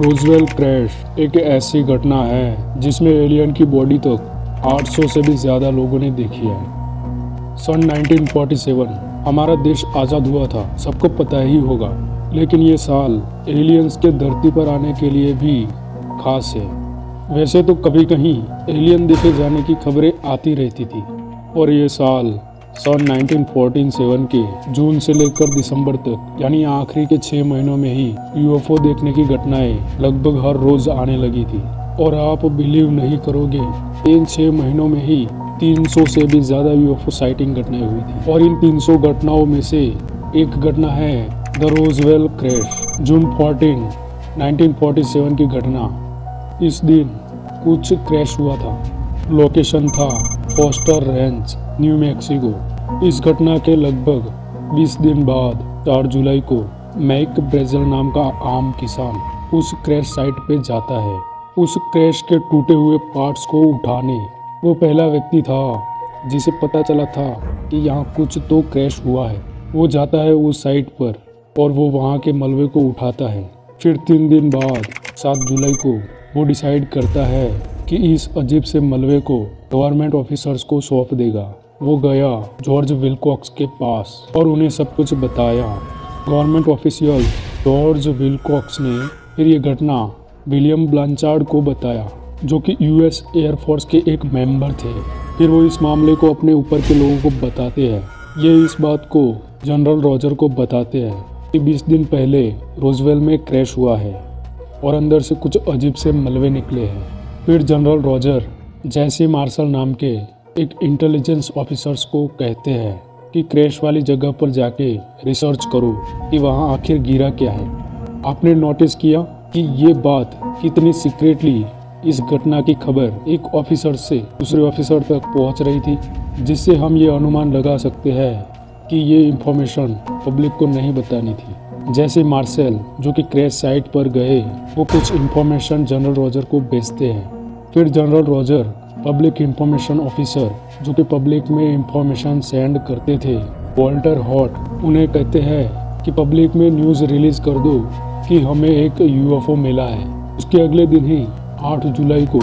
Roosevelt crash एक ऐसी घटना है जिसमें एलियन की बॉडी तक 800 से भी ज़्यादा लोगों ने देखी है। सन 1947 हमारा देश आज़ाद हुआ था, सबको पता ही होगा। लेकिन ये साल एलियंस के धरती पर आने के लिए भी खास है। वैसे तो कभी कहीं एलियन देखे जाने की खबरें आती रहती थी, और ये साल सन 1947 के जून से लेकर दिसंबर तक यानी आखिरी के 6 महीनों में ही यूएफओ देखने की घटनाएं लगभग हर रोज आने लगी थी। और आप बिलीव नहीं करोगे, इन 6 महीनों में ही 300 से भी ज़्यादा यूएफओ साइटिंग घटनाएं हुई थी। और इन 300 घटनाओं में से एक घटना है द रोजवेल क्रैश, जून 14, 1947 की घटना। इस दिन कुछ क्रैश हुआ था। लोकेशन था फोस्टर रेंज, न्यू मैक्सिको। इस घटना के लगभग 20 दिन बाद 4 जुलाई को मैक ब्रेजर नाम का आम किसान उस क्रैश साइट पे जाता है। उस क्रैश के टूटे हुए पार्ट्स को उठाने वो पहला व्यक्ति था जिसे पता चला था कि यहाँ कुछ तो क्रैश हुआ है। वो जाता है उस साइट पर और वो वहाँ के मलबे को उठाता है। फिर 3 दिन बाद 7 जुलाई को वो डिसाइड करता है कि इस अजीब से मलबे को गवर्नमेंट ऑफिसर्स को सौंप देगा। वो गया जॉर्ज विलकॉक्स के पास और उन्हें सब कुछ बताया। गवर्नमेंट ऑफिशियल जॉर्ज विलकॉक्स ने फिर ये घटना विलियम ब्लांचार्ड को बताया, जो कि यूएस एयरफोर्स के एक मेंबर थे। फिर वो इस मामले को अपने ऊपर के लोगों को बताते हैं। ये इस बात को जनरल रॉजर को बताते हैं कि 20 दिन पहले रोजवेल में क्रैश हुआ है और अंदर से कुछ अजीब से मलबे निकले हैं। फिर जनरल रॉजर जैसी मार्शल नाम के एक इंटेलिजेंस ऑफिसर्स को कहते हैं कि क्रैश वाली जगह पर जाके रिसर्च करो कि वहाँ आखिर गिरा क्या है। आपने नोटिस किया कि ये बात कितनी सीक्रेटली इस घटना की खबर एक ऑफिसर से दूसरे ऑफिसर तक पहुँच रही थी, जिससे हम ये अनुमान लगा सकते हैं कि ये इंफॉर्मेशन पब्लिक को नहीं बतानी थी। जैसे मार्शल जो कि क्रैश साइट पर गए, वो कुछ इंफॉर्मेशन जनरल रॉजर को भेजते हैं। फिर general Roger public information officer जो कि पब्लिक में इंफॉर्मेशन सेंड करते थे, वॉल्टर हॉट, उन्हें कहते हैं कि पब्लिक में न्यूज़ रिलीज कर दो कि हमें एक यूएफओ मिला है। उसके अगले दिन ही 8 जुलाई को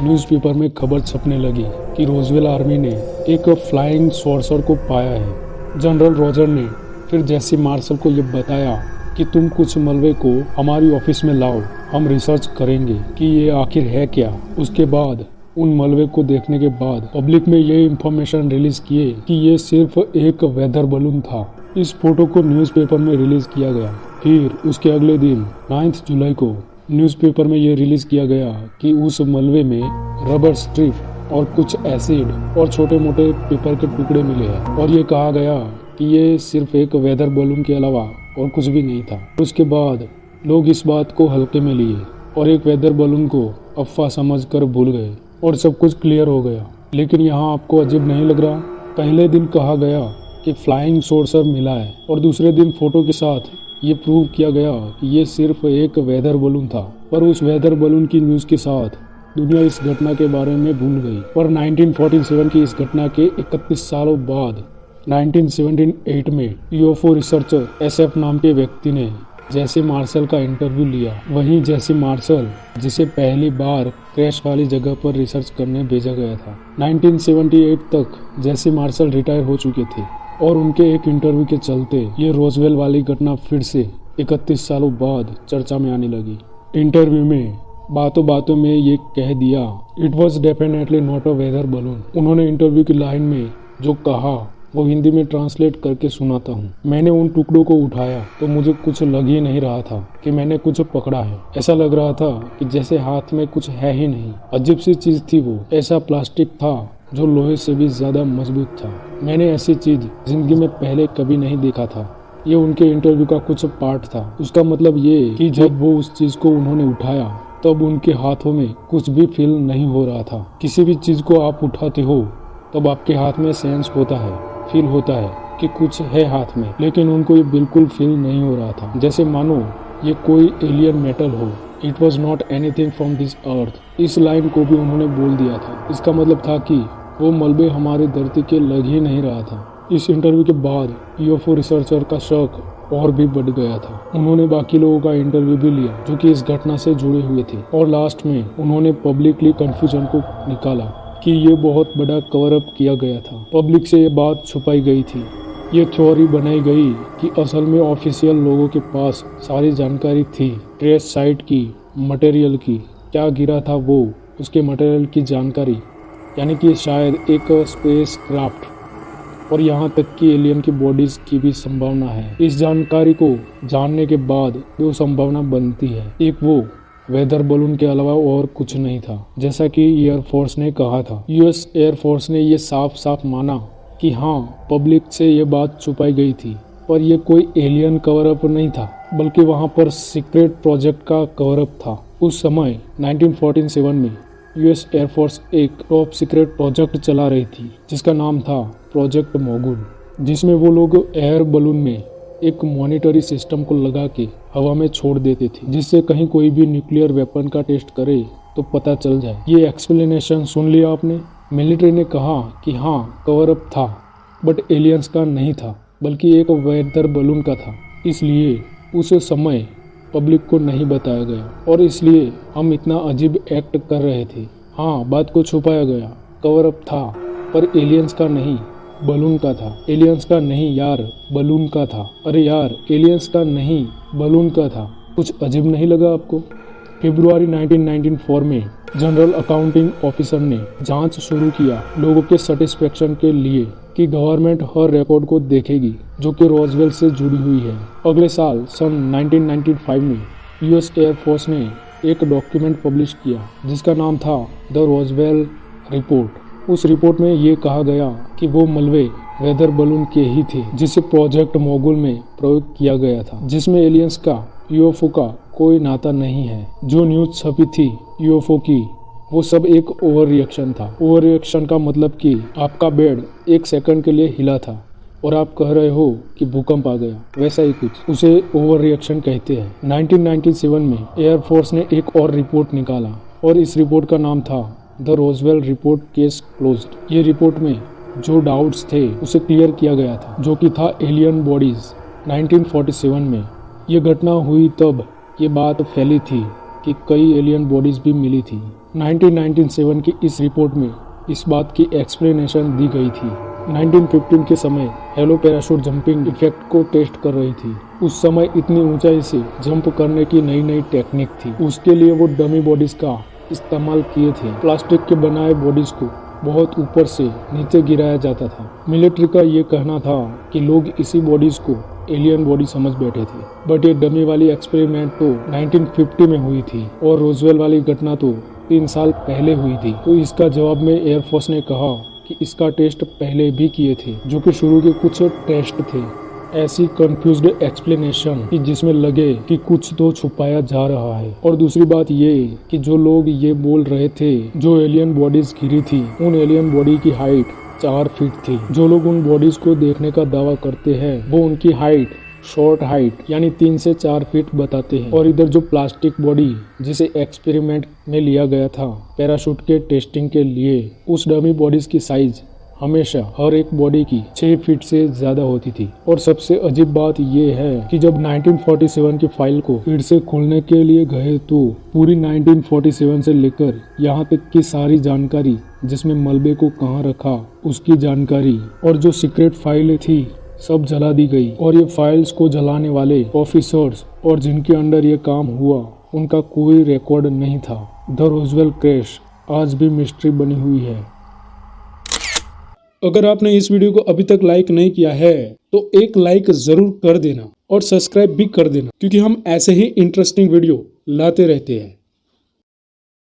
न्यूज़पेपर में खबर छपने लगी कि रोजवेल आर्मी ने एक फ्लाइंग सॉर्सर को पाया है। जनरल रॉजर ने फिर जैसे मार्शल को ये बताया कि तुम कुछ मलबे को हमारी ऑफिस में लाओ, हम रिसर्च करेंगे कि ये आखिर है क्या। उसके बाद उन मलबे को देखने के बाद पब्लिक में ये इंफॉर्मेशन रिलीज किए कि ये सिर्फ एक वेदर बलून था। इस फोटो को न्यूज़पेपर में रिलीज किया गया। फिर उसके अगले दिन 9 जुलाई को न्यूज़पेपर में ये रिलीज किया गया कि उस मलबे में रबर स्ट्रिप और कुछ एसिड और छोटे मोटे पेपर के टुकड़े मिले हैं, और ये कहा गया कि ये सिर्फ एक वेदर बलून के अलावा और कुछ भी नहीं था। उसके बाद लोग इस बात को हल्के में लिए और एक वेदर बलून को अफवाह समझकर भूल गए और सब कुछ क्लियर हो गया। लेकिन यहाँ आपको अजीब नहीं लग रहा? पहले दिन कहा गया कि फ्लाइंग सॉर्सर मिला है और दूसरे दिन फोटो के साथ ये प्रूव किया गया कि ये सिर्फ एक वेदर बलून था। पर उस वेदर बलून की न्यूज़ के साथ दुनिया इस घटना के बारे में भूल गई। पर 1947 की इस घटना के 31 सालों बाद 1978 में यूएफओ रिसर्चर एसएफ नाम के व्यक्ति ने जैसे मार्शल का इंटरव्यू लिया। वहीं जैसे मार्शल, जिसे पहली बार क्रैश वाली जगह पर रिसर्च करने भेजा गया था। 1978 तक जैसे मार्शल रिटायर हो चुके थे और उनके एक इंटरव्यू के चलते ये रोजवेल वाली घटना फिर से 31 सालों बाद चर्चा में आने लगी। इंटरव्यू में बातों बातों में ये कह दिया, it was definitely not a weather balloon. उन्होंने इंटरव्यू की लाइन में जो कहा वो हिंदी में ट्रांसलेट करके सुनाता हूँ। मैंने उन टुकड़ों को उठाया तो मुझे कुछ लग ही नहीं रहा था कि मैंने कुछ पकड़ा है। ऐसा लग रहा था कि जैसे हाथ में कुछ है ही नहीं। अजीब सी चीज थी वो। ऐसा प्लास्टिक था जो लोहे से भी ज्यादा मजबूत था। मैंने ऐसी चीज जिंदगी में पहले कभी नहीं देखा था। ये उनके इंटरव्यू का कुछ पार्ट था। उसका मतलब ये कि जब वो उस चीज को उन्होंने उठाया तब उनके हाथों में कुछ भी फील नहीं हो रहा था। किसी भी चीज को आप उठाते हो तब आपके हाथ में सेंस होता है, फील होता है कि कुछ है हाथ में, लेकिन उनको ये बिल्कुल फील नहीं हो रहा था, जैसे मानो ये कोई एलियन मेटल हो। It was not anything from this earth. इस लाइन को भी उन्होंने बोल दिया था। इसका मतलब था कि वो मलबे हमारी धरती के लग ही नहीं रहा था। इस इंटरव्यू के बाद यूएफओ रिसर्चर का शक और भी बढ़ गया था। उन्होंने बाकी लोगों का इंटरव्यू भी लिया जो कि इस घटना से जुड़े हुए थे और लास्ट में उन्होंने पब्लिकली कंफ्यूजन को निकाला कि ये बहुत बड़ा कवर अप किया गया था। पब्लिक से ये बात छुपाई गई थी। ये थ्योरी बनाई गई कि असल में ऑफिशियल लोगों के पास सारी जानकारी थी, ट्रेस साइट की, मटेरियल की, क्या गिरा था वो, उसके मटेरियल की जानकारी, यानी कि शायद एक स्पेस क्राफ्ट और यहाँ तक कि एलियन की बॉडीज की भी संभावना है। इस जानकारी को जानने के बाद दो संभावना बनती है, एक वो वेदर बलून के अलावा और कुछ नहीं था, जैसा कि एयरफोर्स ने कहा था। यूएस एयरफोर्स ने ये साफ साफ माना कि हाँ, पब्लिक से ये बात छुपाई गई थी, पर यह कोई एलियन कवर अप नहीं था, बल्कि वहाँ पर सीक्रेट प्रोजेक्ट का कवर अप था। उस समय 1947 में यूएस एयरफोर्स एक टॉप सीक्रेट प्रोजेक्ट चला रही थी जिसका नाम था प्रोजेक्ट मोगुल, जिसमें वो लोग एयर बलून में एक मॉनिटरी सिस्टम को लगा के हवा में छोड़ देते थे, जिससे कहीं कोई भी न्यूक्लियर वेपन का टेस्ट करे तो पता चल जाए। ये एक्सप्लेनेशन सुन लिया आपने। मिलिट्री ने कहा कि हाँ, कवर अप था, बट एलियंस का नहीं था, बल्कि एक वेदर बलून का था। इसलिए उस समय पब्लिक को नहीं बताया गया और इसलिए हम इतना अजीब एक्ट कर रहे थे। हाँ, बात को छुपाया गया, कवर अप था, पर एलियंस का नहीं, बलून का था। एलियंस का नहीं यार, बलून का था। अरे यार, एलियंस का नहीं, बलून का था। कुछ अजीब नहीं लगा आपको? फरवरी 1994 में जनरल अकाउंटिंग ऑफिसर ने जांच शुरू किया लोगों के सेटिस्फेक्शन के लिए कि गवर्नमेंट हर रिकॉर्ड को देखेगी जो कि रोजवेल से जुड़ी हुई है। अगले साल सन 1995 में यूएस एयरफोर्स ने एक डॉक्यूमेंट पब्लिश किया जिसका नाम था द रोजवेल रिपोर्ट। उस रिपोर्ट में ये कहा गया कि वो मलबे वेदर बलून के ही थे जिसे प्रोजेक्ट मोगुल में प्रयोग किया गया था, जिसमें एलियंस का यूएफओ का कोई नाता नहीं है। जो न्यूज छपी थी यूएफओ की, वो सब एक ओवर रिएक्शन था। ओवर रिएक्शन का मतलब कि आपका बेड एक सेकंड के लिए हिला था और आप कह रहे हो कि भूकंप आ गया, वैसा ही कुछ, उसे ओवर रिएक्शन कहते हैं। 1997 में एयरफोर्स ने एक और रिपोर्ट निकाला और इस रिपोर्ट का नाम था the Roswell report case closed. ये रिपोर्ट में जो डाउट्स थे उसे क्लियर किया गया था, जो कि था एलियन बॉडीज। 1947 में ये घटना हुई तब ये बात फैली थी कि कई एलियन बॉडीज भी मिली थी। 1997 की इस रिपोर्ट में इस बात की एक्सप्लेनेशन दी गई थी। 1915 के समय हेलो पैराशूट जंपिंग इफेक्ट को टेस्ट कर रही थी। उस समय इतनी ऊंचाई से जंप करने की नई नई टेक्निक थी। उसके लिए वो डमी बॉडीज का इस्तेमाल किए थे। प्लास्टिक के बनाए बॉडीज को बहुत ऊपर से नीचे गिराया जाता था। मिलिट्री का ये कहना था कि लोग इसी बॉडीज को एलियन बॉडी समझ बैठे थे, बट ये डमी वाली एक्सपेरिमेंट तो 1950 में हुई थी और रोजवेल वाली घटना तो 3 साल पहले हुई थी। तो इसका जवाब में एयरफोर्स ने कहा कि इसका टेस्ट पहले भी किए थे, जो कि शुरू के कुछ टेस्ट थे। ऐसी कंफ्यूज्ड एक्सप्लेनेशन कि जिसमें लगे कि कुछ तो छुपाया जा रहा है। और दूसरी बात ये कि जो लोग ये बोल रहे थे जो एलियन बॉडीज गिरी थी, उन एलियन बॉडी की हाइट 4 फीट थी। जो लोग उन बॉडीज को देखने का दावा करते हैं वो उनकी हाइट, शॉर्ट हाइट यानी 3 से 4 फीट बताते हैं। और इधर जो प्लास्टिक बॉडी जिसे एक्सपेरिमेंट में लिया गया था पैराशूट के टेस्टिंग के लिए, उस डमी बॉडीज की साइज हमेशा हर एक बॉडी की 6 फीट से ज्यादा होती थी। और सबसे अजीब बात यह है कि जब 1947 की फाइल को फिर से खोलने के लिए गए तो पूरी 1947 से लेकर यहाँ तक की सारी जानकारी, जिसमें मलबे को कहाँ रखा उसकी जानकारी और जो सीक्रेट फाइलें थी, सब जला दी गई। और ये फाइल्स को जलाने वाले ऑफिसर्स और जिनके अंडर ये काम हुआ, उनका कोई रिकॉर्ड नहीं था। द रोजवेल क्रैश आज भी मिस्ट्री बनी हुई है। अगर आपने इस वीडियो को अभी तक लाइक नहीं किया है तो एक लाइक जरूर कर देना और सब्सक्राइब भी कर देना, क्योंकि हम ऐसे ही इंटरेस्टिंग वीडियो लाते रहते हैं।